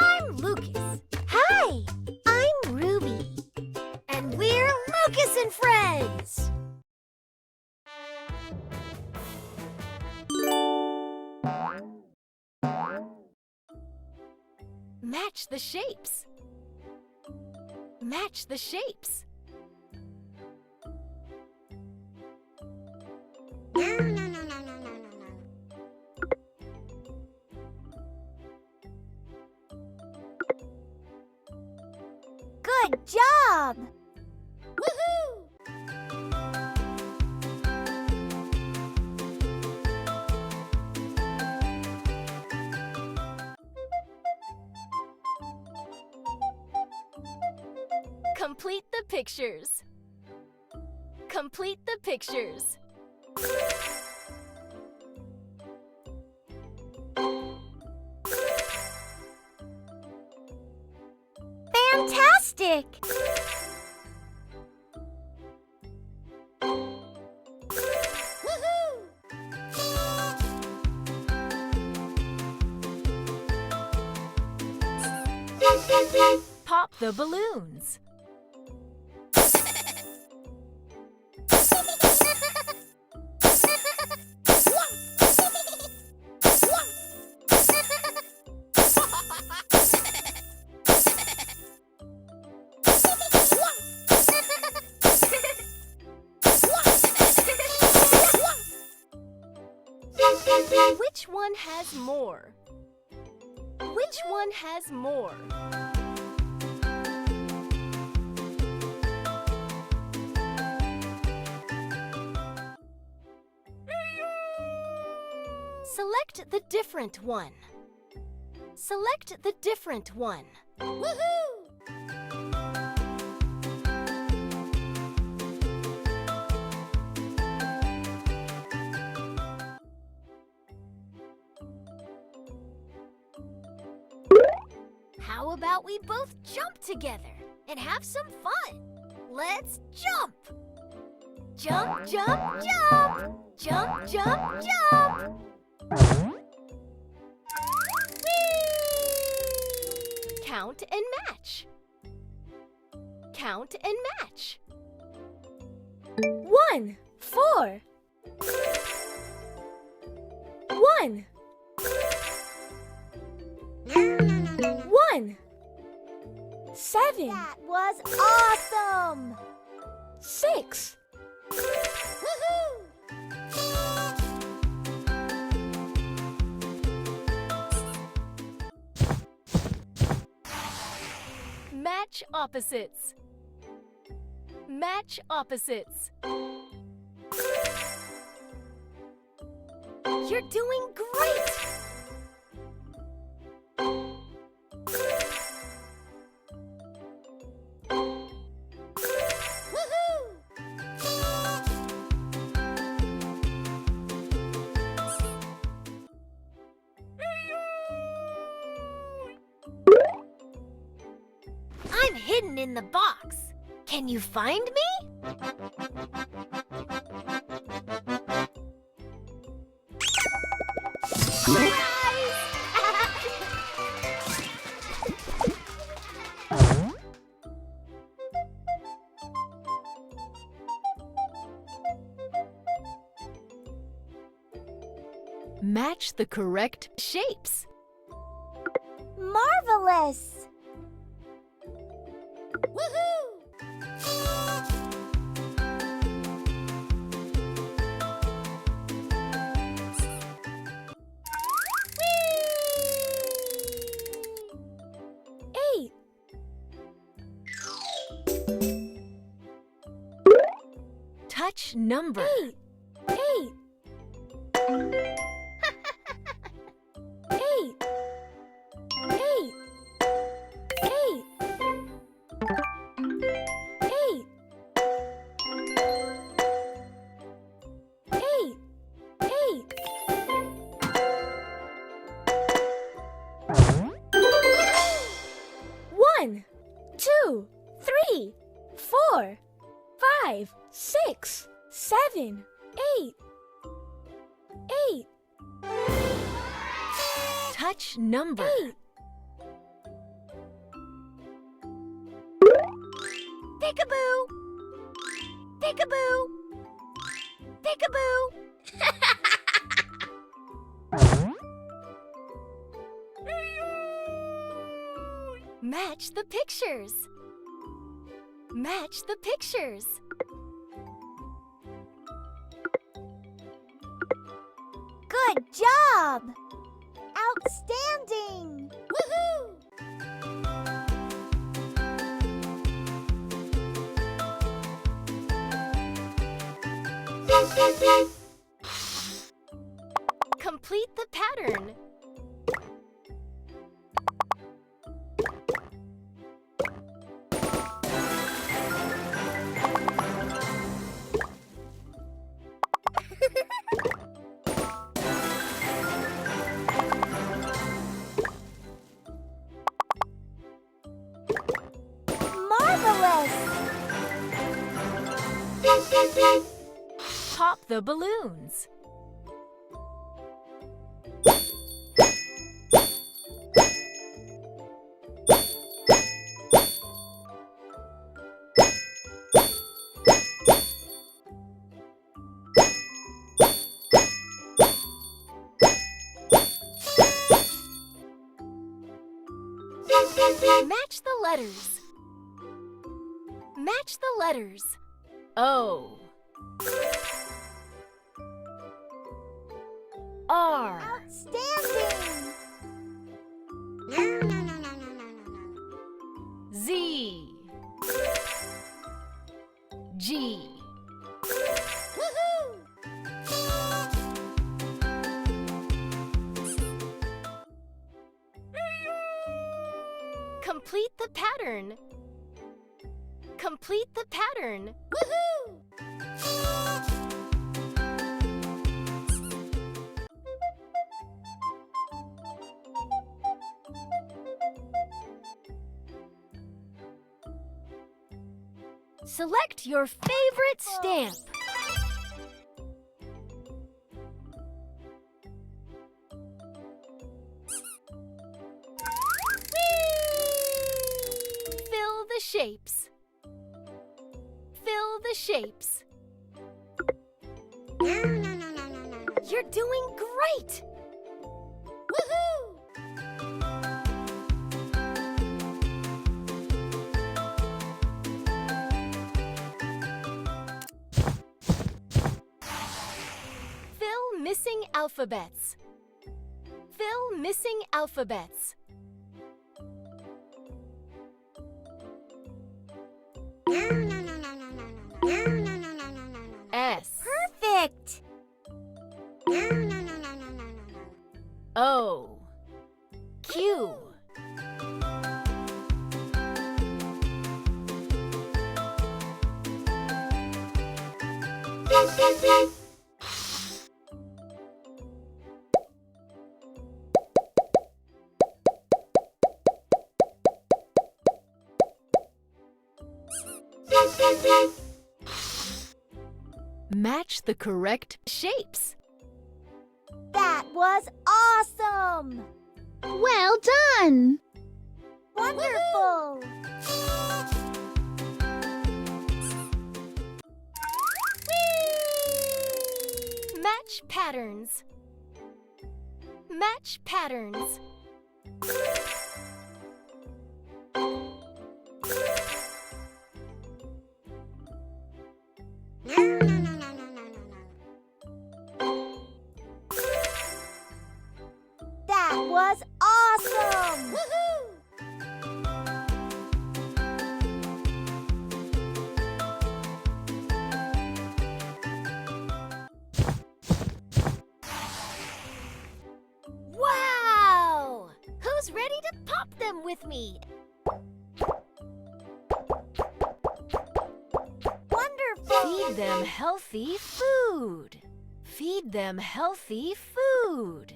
I'm Lucas. Hi, I'm Ruby. And we're Lucas and Friends. Match the shapes. Match the shapes. Good job! Woohoo! Complete the pictures. Complete the pictures. Fantastic! Woohoo! Pop the balloons. Which one has more? Which one has more? Select the different one. Select the different one. Woohoo! How about we both jump together and have some fun? Let's jump! Jump, jump, jump! Jump, jump, jump! Whee! Count and match. Count and match. 1, 4. 1. 1. 7. That was awesome! 6. Woohoo! Match opposites. Match opposites. You're doing great! I'm hidden in the box. Can you find me? Surprise! Match the correct shapes. Marvelous! Woohoo! Whee! 8. Touch number. 8. 8. 8. 8. 8. 8. 8. 8. 1, 2, 3, 4, 5, 6, 7, 8. 8. Touch number. 8. Peekaboo! Peekaboo! Peekaboo! Match the pictures. Match the pictures. Good job! Outstanding! Woohoo! Complete the pattern. Marvelous! Pop the balloons. Match the letters. Match the letters. O. R. Outstanding! Z. G. Woohoo! Complete the pattern. Complete the pattern. Woohoo! Select your favorite stamp. Fill the shapes. Fill the shapes. You're doing great! Woohoo! Fill missing alphabets. Fill missing alphabets. S. Perfect! O. Q. Match the correct shapes. That was awesome! Well done! Wonderful! Match patterns. Match patterns. That was awesome! Woohoo! Wow! Who's ready to pop them with me? Wonderful! Feed them healthy food. Feed them healthy food.